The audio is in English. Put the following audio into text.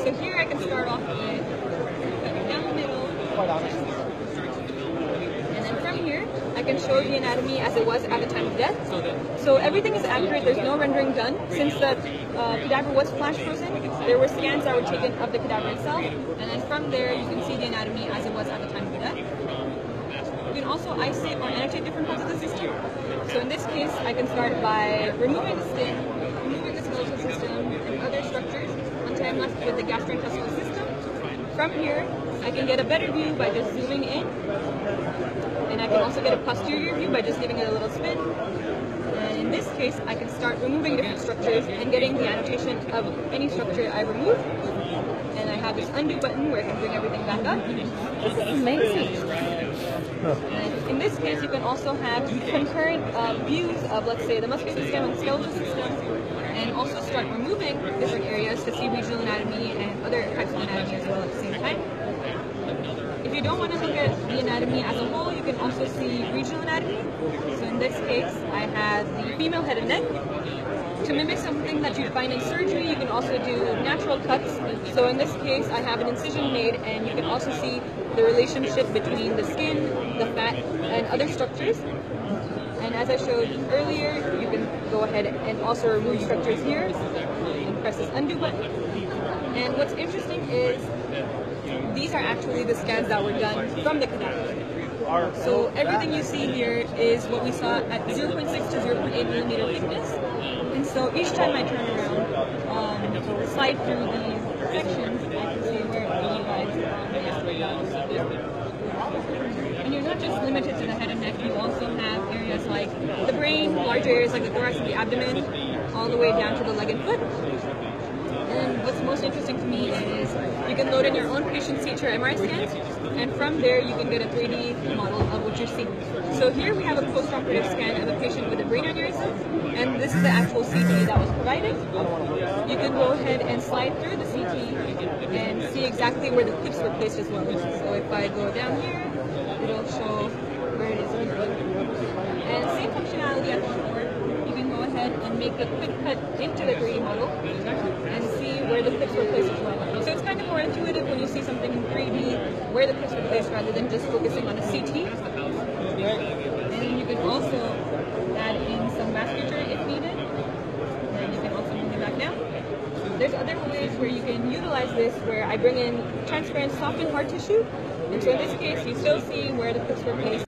So here I can start off with down the middle. And then from here, I can show the anatomy as it was at the time of death. So everything is accurate, there's no rendering done. Since the cadaver was flash frozen, there were scans that were taken of the cadaver itself. And then from there, you can see the anatomy as it was at the time of the death. You can also isolate or annotate different parts of the system. So in this case, I can start by removing the skin, removing the skeletal system, and other structures until I'm left with the gastrointestinal system. From here, I can get a better view by just zooming in. And I can also get a posterior view by just giving it a little spin. And in this case, I can start removing different structures and getting the annotation of any structure I remove. And I have this undo button where I can bring everything back up. This is amazing. And in this case, you can also have concurrent views of, let's say, the muscular system and skeletal system, and also start removing different areas to see regional anatomy and other types of anatomy as well at the same time. If you don't want to look at the anatomy as a whole, you can also see regional anatomy. So in this case, I have the female head and neck. To mimic something that you'd find in surgery, you can also do natural cuts. So in this case, I have an incision made, and you can also see the relationship between the skin, the fat, and other structures. And as I showed earlier, you can go ahead and also remove structures here and press this undo button. And what's interesting is these are actually the scans that were done from the cadaver. So everything you see here is what we saw at 0.6 to 0.8 millimeter thickness. And so each time I turn around, slide through these sections, I can see where you guys and you're not just limited to the head and neck, you also have areas like the brain, larger areas like the thorax and the abdomen, all the way down to the leg and foot. And what's most interesting to me is you can load in your own patient CT or MRI scans, and from there you can get a 3D model of what you're seeing. So here we have a post-operative scan of a patient with a brain aneurysm, and this is the actual CT that was provided. You can go ahead and slide through the CT and see exactly where the clips were placed as well. So if I go down here, it'll show where it is. And same functionality as before. You can go ahead and make a quick cut into the 3D model and see where the clips were placed as well. So it's kind of more intuitive when you see something in 3D, where the clips were placed rather than just focusing on a CT. And you can also add in some vasculature if needed. And you can also bring it back down. There's other ways where you can utilize this, where I bring in transparent soft and hard tissue. And so in this case, you still see where the clips were placed.